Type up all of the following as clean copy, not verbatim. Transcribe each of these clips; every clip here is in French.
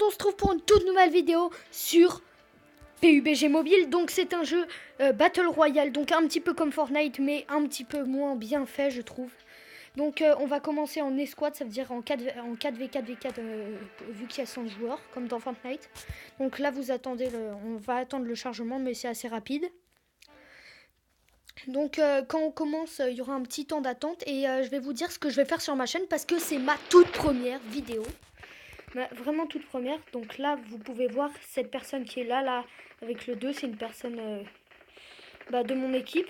on se retrouve pour une toute nouvelle vidéo sur PUBG Mobile. Donc c'est un jeu Battle Royale, donc un petit peu comme Fortnite, mais un petit peu moins bien fait, je trouve. Donc on va commencer en escouade, ça veut dire en 4v4v4 vu qu'il y a 100 joueurs, comme dans Fortnite. Donc là vous attendez, on va attendre le chargement, mais c'est assez rapide. Donc quand on commence, il y aura un petit temps d'attente et je vais vous dire ce que je vais faire sur ma chaîne parce que c'est ma toute première vidéo. Vraiment toute première. Donc là, vous pouvez voir cette personne qui est là avec le 2, c'est une personne de mon équipe.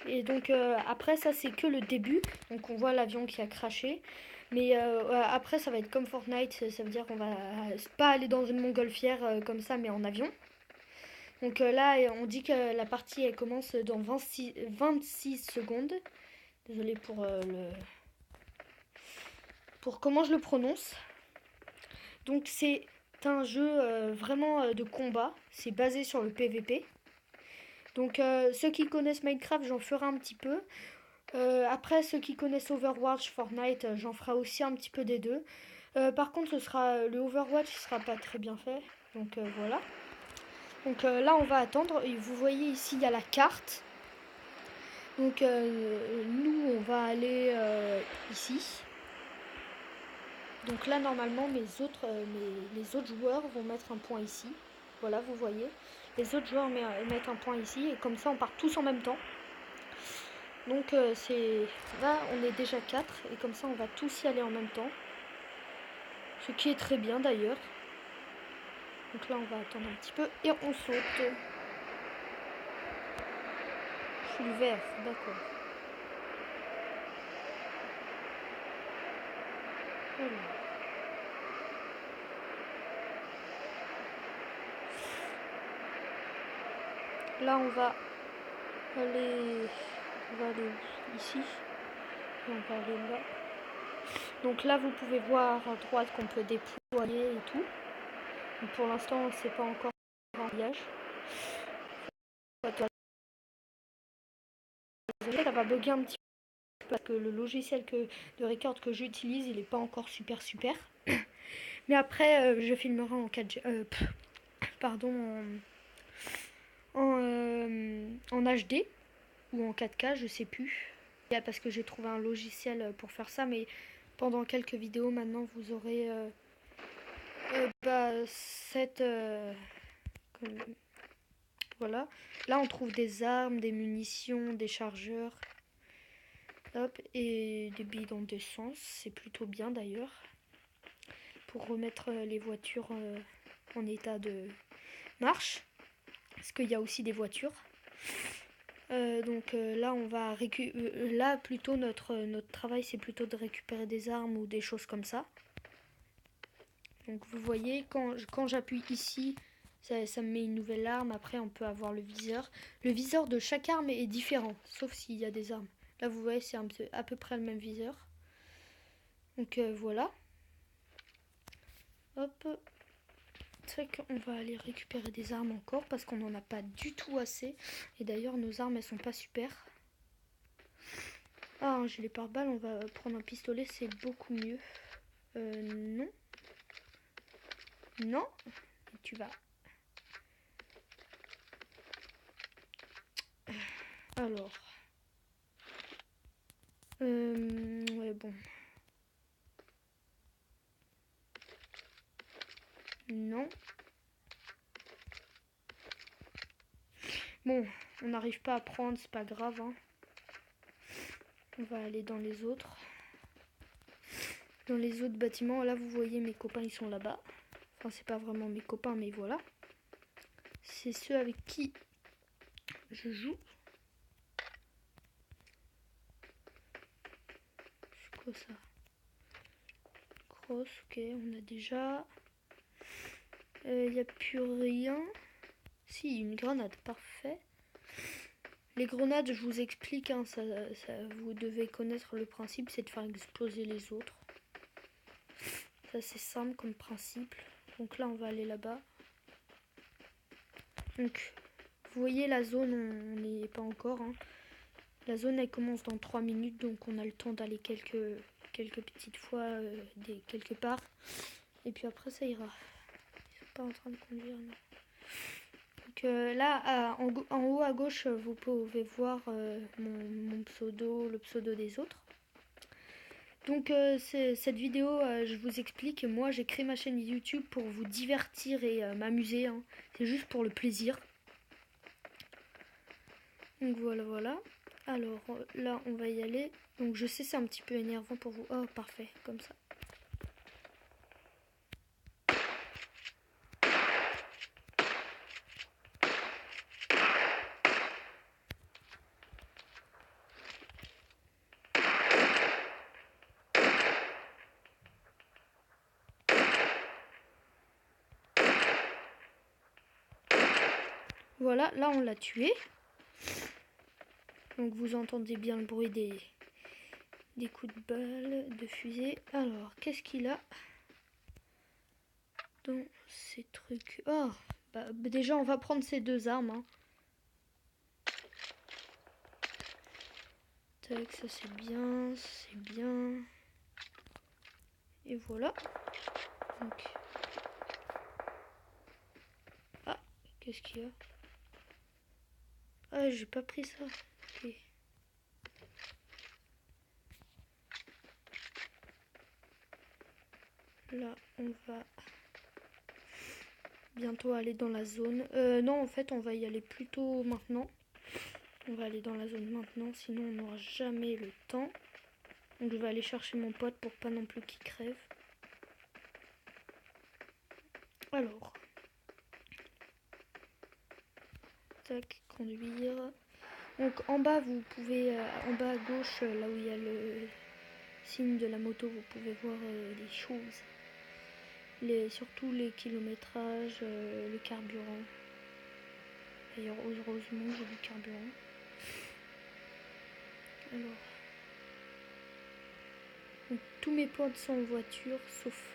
Et donc après, ça c'est que le début. Donc on voit l'avion qui a craché. Mais après, ça va être comme Fortnite. Ça veut dire qu'on va pas aller dans une montgolfière comme ça, mais en avion. Donc là, on dit que la partie elle commence dans 26 secondes. Désolée pour comment je le prononce. Donc c'est un jeu vraiment de combat. C'est basé sur le PVP. Donc ceux qui connaissent Minecraft, j'en ferai un petit peu. Après, ceux qui connaissent Overwatch, Fortnite, j'en ferai aussi un petit peu des deux. Par contre, le Overwatch ne sera pas très bien fait. Donc voilà. Donc là, on va attendre. Et vous voyez ici, il y a la carte. Donc nous, on va aller ici. Donc là, normalement, les autres joueurs vont mettre un point ici. Voilà, vous voyez. Les autres joueurs mettent un point ici. Et comme ça, on part tous en même temps. Donc là, on est déjà 4. Et comme ça, on va tous y aller en même temps. Ce qui est très bien, d'ailleurs. Donc là, on va attendre un petit peu. Et on saute. Je suis le vert, d'accord. Alors. Là, on va aller ici. Et on va aller là. Donc là, vous pouvez voir à droite qu'on peut déployer et tout. Donc pour l'instant, c'est pas encore en voyage. Ça va bugger un petit peu parce que le logiciel de record que j'utilise, il n'est pas encore super. Mais après, je filmerai en 4G. Pardon, en HD ou en 4K, je sais plus. Parce que j'ai trouvé un logiciel pour faire ça, mais pendant quelques vidéos maintenant, vous aurez voilà. Là, on trouve des armes, des munitions, des chargeurs. Hop, et des bidons d'essence. C'est plutôt bien d'ailleurs. Pour remettre les voitures en état de marche. Parce qu'il y a aussi des voitures. Donc là, on va là, plutôt, notre travail, c'est plutôt de récupérer des armes ou des choses comme ça. Donc vous voyez, quand j'appuie ici, ça me met une nouvelle arme. Après, on peut avoir le viseur. Le viseur de chaque arme est différent, sauf s'il y a des armes. Là, vous voyez, c'est à peu près le même viseur. Donc voilà. Hop. On va aller récupérer des armes encore parce qu'on n'en a pas du tout assez. Et d'ailleurs, nos armes, elles sont pas super. Ah, un gilet pare-balles, on va prendre un pistolet, c'est beaucoup mieux. Non. Non. Tu vas... Alors. Ouais, bon. Non. Bon, on n'arrive pas à prendre, c'est pas grave. Hein. On va aller dans les autres. Dans les autres bâtiments, là vous voyez mes copains, ils sont là-bas. Enfin, c'est pas vraiment mes copains, mais voilà. C'est ceux avec qui je joue. C'est quoi ça? Cross, ok, on a déjà. Il n'y a plus rien. Si, une grenade, parfait. Les grenades, je vous explique, hein, vous devez connaître le principe, c'est de faire exploser les autres. Ça, c'est simple comme principe. Donc là, on va aller là-bas. Donc, vous voyez, la zone, on n'y est pas encore. Hein. La zone, elle commence dans 3 minutes, donc on a le temps d'aller quelques petites fois quelque part. Et puis après, ça ira. pas en train de conduire. Non. Donc là, en haut à gauche, vous pouvez voir mon pseudo, le pseudo des autres. Donc cette vidéo, je vous explique, moi j'ai créé ma chaîne YouTube pour vous divertir et m'amuser. Hein. C'est juste pour le plaisir. Donc voilà. Alors là, on va y aller. Donc je sais c'est un petit peu énervant pour vous. Oh, parfait, comme ça. Voilà, là on l'a tué. Donc vous entendez bien le bruit des coups de balle, de fusée. Alors, qu'est-ce qu'il a dans ces trucs? Oh, bah, déjà on va prendre ces deux armes. Hein. Tac, ça c'est bien, c'est bien. Et voilà. Donc... Ah, qu'est-ce qu'il y a? Ah, j'ai pas pris ça. Ok. Là, on va bientôt aller dans la zone. Non, en fait, on va y aller plus tôt maintenant. On va aller dans la zone maintenant, sinon on n'aura jamais le temps. Donc je vais aller chercher mon pote pour pas non plus qu'il crève. Alors. Tac, conduire. Donc en bas, vous pouvez, en bas à gauche, là où il y a le signe de la moto, vous pouvez voir les choses. Surtout les kilométrages, le carburant. D'ailleurs, heureusement, j'ai du carburant. Alors, donc, tous mes potes sont en voiture, sauf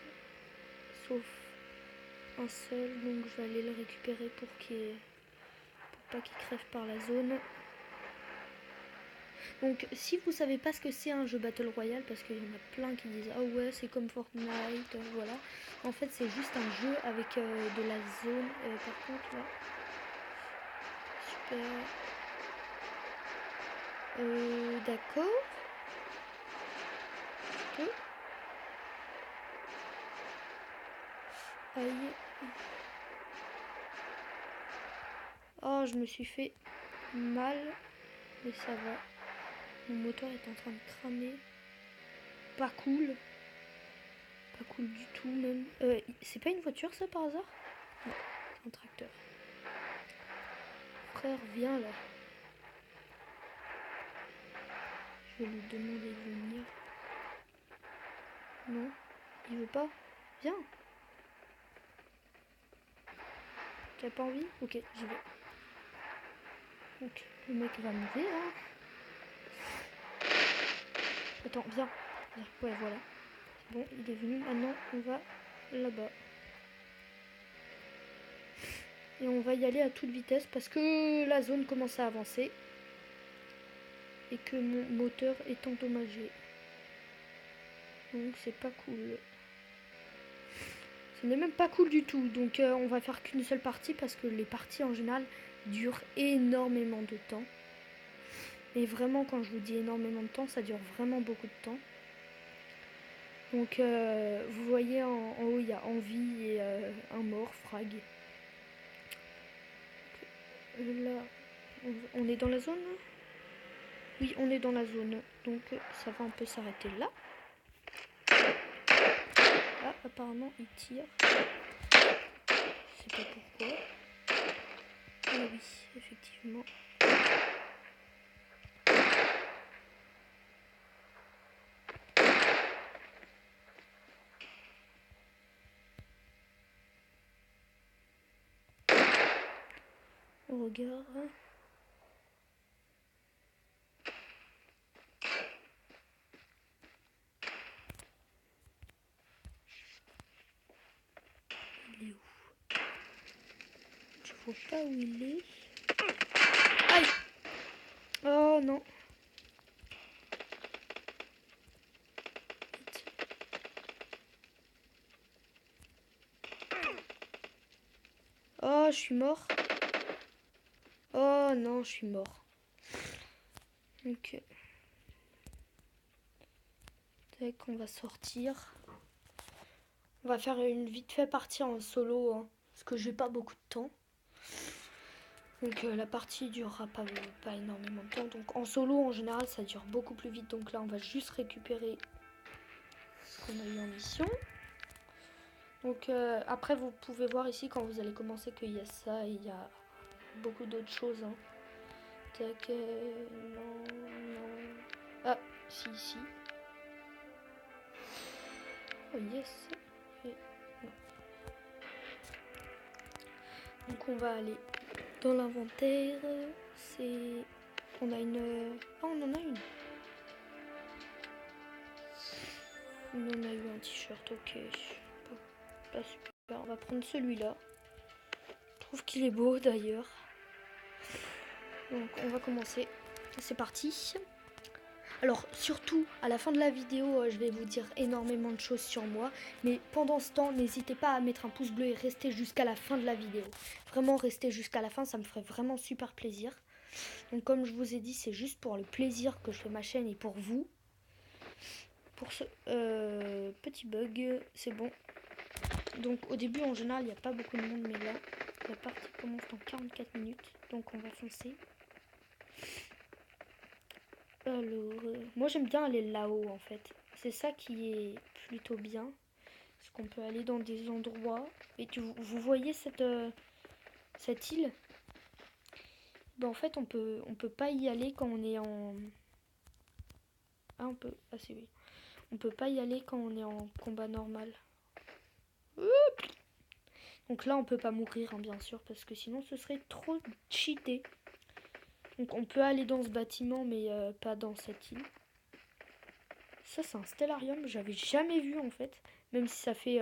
un seul. Donc, je vais aller le récupérer pour pas qu'il crève par la zone. Donc, si vous savez pas ce que c'est un jeu Battle Royale, parce qu'il y en a plein qui disent ah ouais, c'est comme Fortnite, voilà. En fait, c'est juste un jeu avec de la zone. Par contre, là, super. D'accord. Je peux. Aïe. Oh, je me suis fait mal, mais ça va. Mon moteur est en train de cramer. Pas cool. Pas cool du tout même. C'est pas une voiture ça par hasard? Non, c'est un tracteur. Frère, viens là. Je vais lui demander de venir. Non, il veut pas. Viens. T'as pas envie? Ok, j'y vais. Donc, le mec va mourir. Hein. Attends, viens. Ouais, voilà. C'est bon, il est venu. Maintenant, on va là-bas. Et on va y aller à toute vitesse parce que la zone commence à avancer. Et que mon moteur est endommagé. Donc, c'est pas cool. Ce n'est même pas cool du tout. Donc, on va faire qu'une seule partie parce que les parties en général durent énormément de temps. Et vraiment, quand je vous dis énormément de temps, ça dure vraiment beaucoup de temps. Donc, vous voyez en haut, il y a envie et un mort, frag. Là, on est dans la zone? Oui, on est dans la zone. Donc, ça va, on peut s'arrêter là. Ah, apparemment, il tire. Je sais pas pourquoi. Ah oui, effectivement. On regarde. Il est où? Je vois pas où il est. Aïe! Oh non. je suis mort. Oh non, je suis mort. Ok. Tac, on va sortir. On va faire une vite fait partie en solo, hein, parce que j'ai pas beaucoup de temps. Donc la partie durera pas énormément de temps. Donc en solo, en général, ça dure beaucoup plus vite. Donc là, on va juste récupérer ce qu'on a eu en mission. Donc après, vous pouvez voir ici, quand vous allez commencer, qu'il y a ça et il y a beaucoup d'autres choses. Hein. Tac, non. Ah, si, ici. Oh yes. Et non. Donc on va aller dans l'inventaire. C'est... On a une... Ah, on en a une. On en a eu un t-shirt, ok. Pas super. On va prendre celui-là. Je trouve qu'il est beau d'ailleurs. Donc on va commencer. C'est parti. Alors surtout à la fin de la vidéo, je vais vous dire énormément de choses sur moi. Mais pendant ce temps, n'hésitez pas à mettre un pouce bleu et rester jusqu'à la fin de la vidéo. Vraiment rester jusqu'à la fin, ça me ferait vraiment super plaisir. Donc comme je vous ai dit, c'est juste pour le plaisir que je fais ma chaîne et pour vous. Pour ce petit bug, c'est bon. Donc au début en général il n'y a pas beaucoup de monde, mais là la partie commence dans 44 minutes. Donc on va foncer. Alors, moi j'aime bien aller là-haut en fait. C'est ça qui est plutôt bien. Parce qu'on peut aller dans des endroits. Et vous voyez cette île? Ben, en fait on peut pas y aller quand on est en... Ah on peut... Ah c'est oui. On peut pas y aller quand on est en combat normal. Donc là on peut pas mourir hein, bien sûr. Parce que sinon ce serait trop cheaté. Donc on peut aller dans ce bâtiment mais pas dans cette île. Ça c'est un stellarium, j'avais jamais vu en fait. Même si ça fait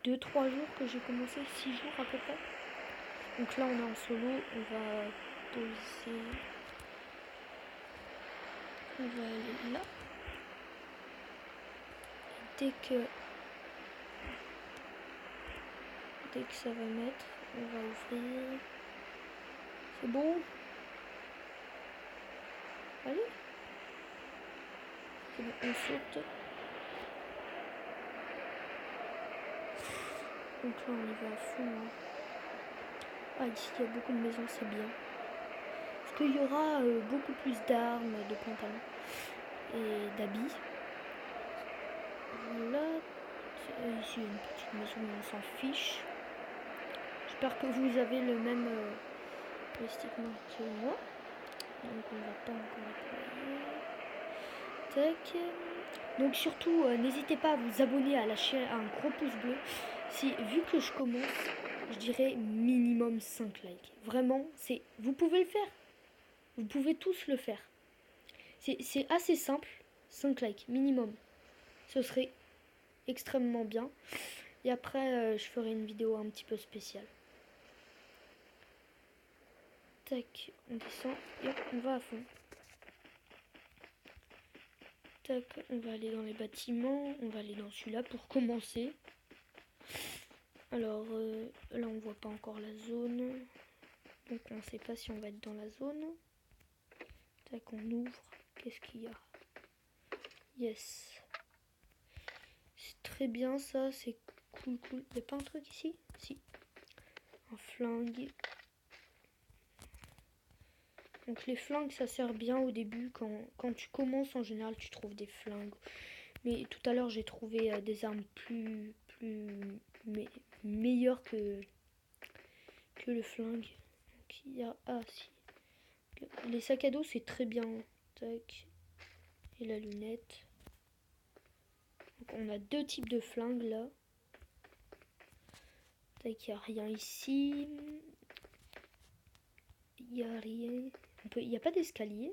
2-3 jours que j'ai commencé, 6 jours à peu près. Donc là on est en solo, on va poser... On va aller là. Et dès que ça va mettre, on va ouvrir. C'est bon? Allez. C'est bon, on saute. Donc là on y va à fond. Hein. Ah ici il y a beaucoup de maisons, c'est bien. Parce qu'il y aura beaucoup plus d'armes, de pantalons et d'habits. Voilà. Ici il y a une petite maison mais on s'en fiche. J'espère que vous avez le même équipement que moi. Donc on va pas encore déployer. Tac. Donc surtout n'hésitez pas à vous abonner, à lâcher un gros pouce bleu. Si vu que je commence, je dirais minimum 5 likes. Vraiment, vous pouvez le faire. Vous pouvez tous le faire. C'est assez simple. 5 likes minimum. Ce serait extrêmement bien. Et après je ferai une vidéo un petit peu spéciale. Tac, on descend et hop, on va à fond. Tac, on va aller dans les bâtiments, on va aller dans celui-là pour commencer. Alors là on voit pas encore la zone, donc on sait pas si on va être dans la zone. Tac, on ouvre, qu'est-ce qu'il y a? Yes. C'est très bien ça, c'est cool. Il n'y a pas un truc ici? Si. Un flingue. Donc les flingues ça sert bien au début, quand tu commences en général tu trouves des flingues. Mais tout à l'heure j'ai trouvé des armes meilleures que le flingue. Donc il y a... Ah si. Les sacs à dos c'est très bien. Tac. Et la lunette. Donc on a 2 types de flingues là. Tac, il n'y a rien ici. Il n'y a rien. Il n'y a pas d'escalier.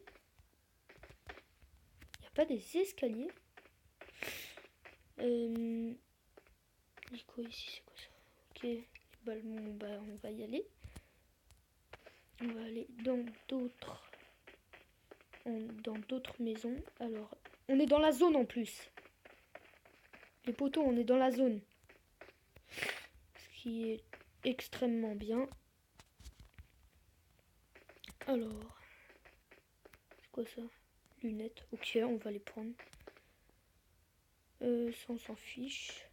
Il n'y a pas des escaliers. C'est quoi ici? C'est quoi ça? Ok. Bah, on va y aller. On va aller dans d'autres maisons. Alors, on est dans la zone en plus. Les poteaux, on est dans la zone. Ce qui est extrêmement bien. Alors, c'est quoi ça? Lunettes. Ok, on va les prendre. Ça, on s'en fiche.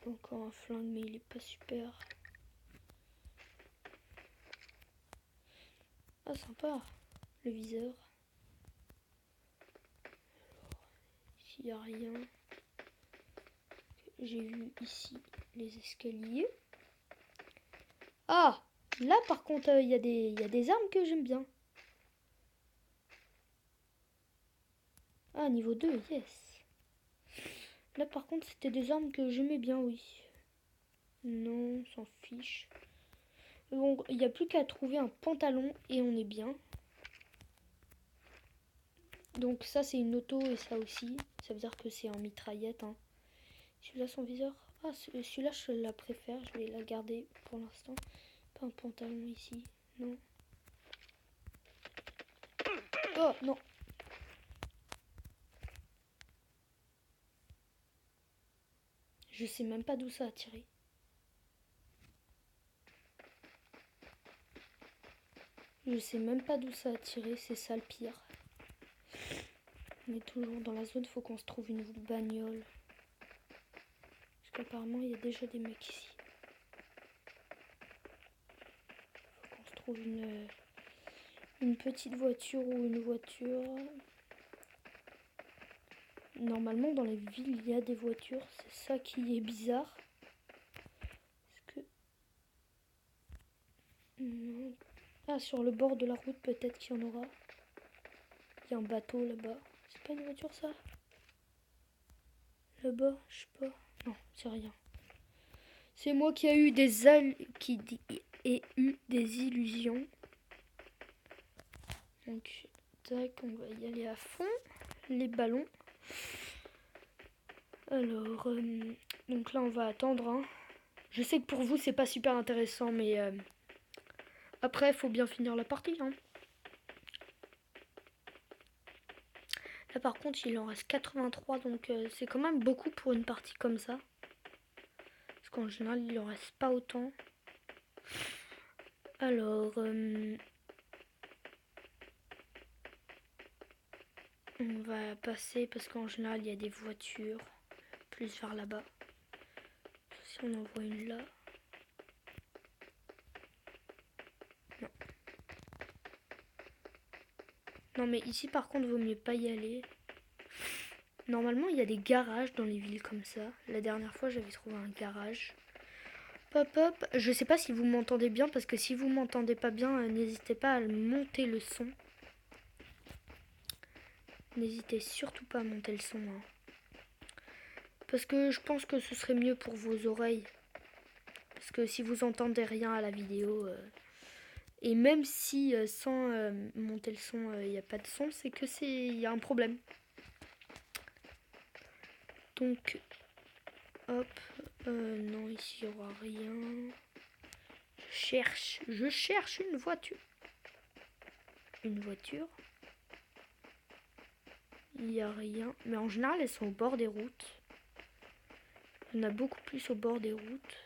Encore un flingue, mais il est pas super. Ah, sympa. Le viseur. S'il n'y a rien. J'ai vu ici les escaliers. Ah, là par contre, il y a des armes que j'aime bien. Ah, niveau 2, yes. Là par contre, c'était des armes que j'aimais bien, oui. Non, on s'en fiche. Bon, il n'y a plus qu'à trouver un pantalon et on est bien. Donc ça, c'est une auto et ça aussi. Ça veut dire que c'est en mitraillette. Hein. Celui-là, son viseur. Ah, celui-là, je la préfère. Je vais la garder pour l'instant. Pas un pantalon ici. Non. Oh, non. Je sais même pas d'où ça a tiré. Je sais même pas d'où ça a tiré. C'est ça le pire. On est toujours dans la zone. Faut qu'on se trouve une bagnole. Parce qu'apparemment, il y a déjà des mecs ici. Faut qu'on se trouve une petite voiture ou une voiture. Normalement, dans les villes, il y a des voitures. C'est ça qui est bizarre. Parce que... Non. Ah, sur le bord de la route, peut-être qu'il y en aura. Il y a un bateau là-bas. C'est pas une voiture, ça? Là-bas, je sais pas. Non, c'est rien. C'est moi qui ai eu ai eu des illusions. Donc, tac, on va y aller à fond. Les ballons. Alors, donc là, on va attendre. Hein. Je sais que pour vous, c'est pas super intéressant, mais après, il faut bien finir la partie. Hein. Là, par contre, il en reste 83, donc c'est quand même beaucoup pour une partie comme ça. Parce qu'en général, il en reste pas autant. Alors, on va passer parce qu'en général, il y a des voitures plus vers là-bas. Si on en voit une là. Non. Non, mais ici, par contre, vaut mieux pas y aller. Normalement, il y a des garages dans les villes comme ça. La dernière fois, j'avais trouvé un garage. Pop, hop. Je sais pas si vous m'entendez bien, parce que si vous m'entendez pas bien, n'hésitez pas à monter le son. N'hésitez surtout pas à monter le son. Hein. Parce que je pense que ce serait mieux pour vos oreilles. Parce que si vous entendez rien à la vidéo, et même si sans monter le son, il n'y a pas de son, c'est que il y a un problème. Donc, hop, non, ici il n'y aura rien. Je cherche une voiture. Une voiture. Il n'y a rien. Mais en général, elles sont au bord des routes. Il y en a beaucoup plus au bord des routes.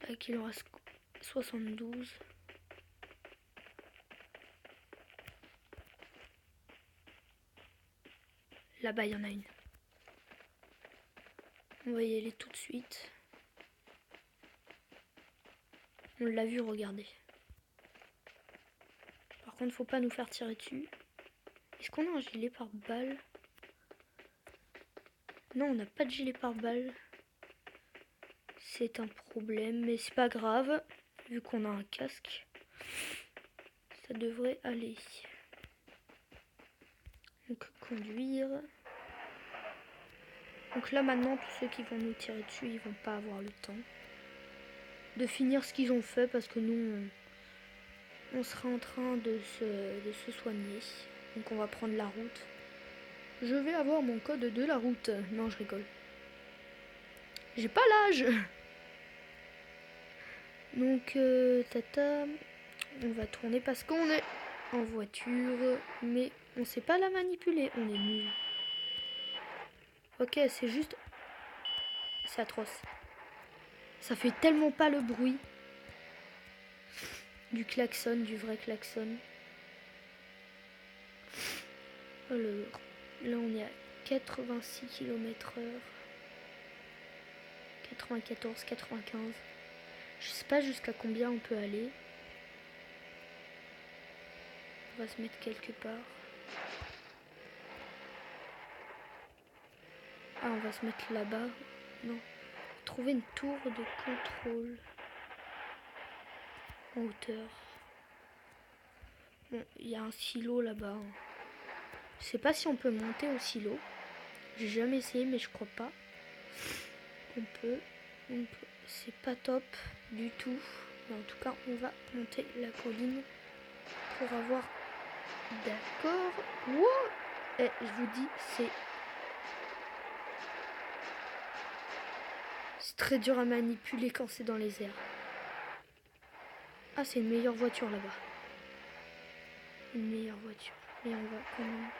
Là, il en reste 72. Là-bas, il y en a une. On va y aller tout de suite. On l'a vu, regardez. Par contre, faut pas nous faire tirer dessus. Est-ce qu'on a un gilet pare-balles? Non, on n'a pas de gilet pare-balles. C'est un problème, mais c'est pas grave. Vu qu'on a un casque, ça devrait aller. Donc, conduire. Donc là, maintenant, tous ceux qui vont nous tirer dessus, ils vont pas avoir le temps de finir ce qu'ils ont fait parce que nous, on sera en train de se soigner. Donc, on va prendre la route. Je vais avoir mon code de la route. Non, je rigole. J'ai pas l'âge. Donc, tata, on va tourner parce qu'on est en voiture, mais on sait pas la manipuler. On est nul. Ok, c'est juste... C'est atroce. Ça fait tellement pas le bruit du klaxon, du vrai klaxon. Alors, là on est à 86 km/h. 94, 95. Je sais pas jusqu'à combien on peut aller. On va se mettre quelque part. Ah, on va se mettre là-bas. Non. Trouver une tour de contrôle. En hauteur. Bon, il y a un silo là-bas. Je sais pas si on peut monter au silo. J'ai jamais essayé, mais je crois pas. On peut. C'est pas top du tout. Mais en tout cas, on va monter la colline pour avoir... D'accord. Wow. Et je vous dis, c'est très dur à manipuler quand c'est dans les airs. Ah, c'est une meilleure voiture là-bas. Une meilleure voiture. Et on va quand même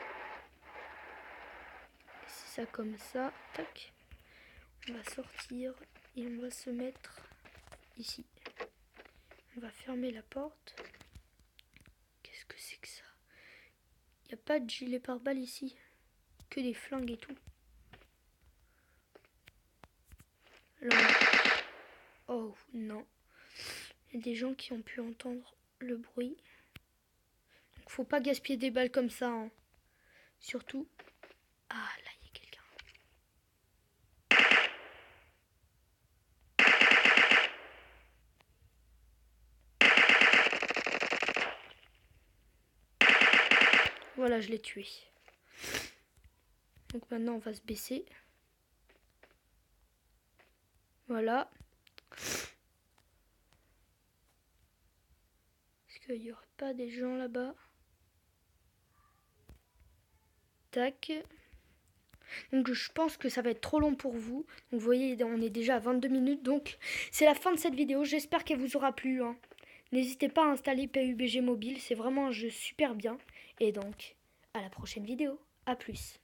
laisser ça comme ça. Tac. On va sortir et on va se mettre ici. On va fermer la porte. Qu'est-ce que c'est que ça? Il n'y a pas de gilet pare-balles ici. Que des flingues et tout. Là, oh non. Il y a des gens qui ont pu entendre le bruit. Donc faut pas gaspiller des balles comme ça. Hein. Surtout. Ah là, il y a quelqu'un. Voilà, je l'ai tué. Donc maintenant, on va se baisser. Voilà. Est-ce qu'il n'y aurait pas des gens là-bas? Tac. Donc je pense que ça va être trop long pour vous. Donc vous voyez, on est déjà à 22 minutes. Donc c'est la fin de cette vidéo. J'espère qu'elle vous aura plu. Hein. N'hésitez pas à installer PUBG Mobile. C'est vraiment un jeu super bien. Et donc, à la prochaine vidéo. A plus.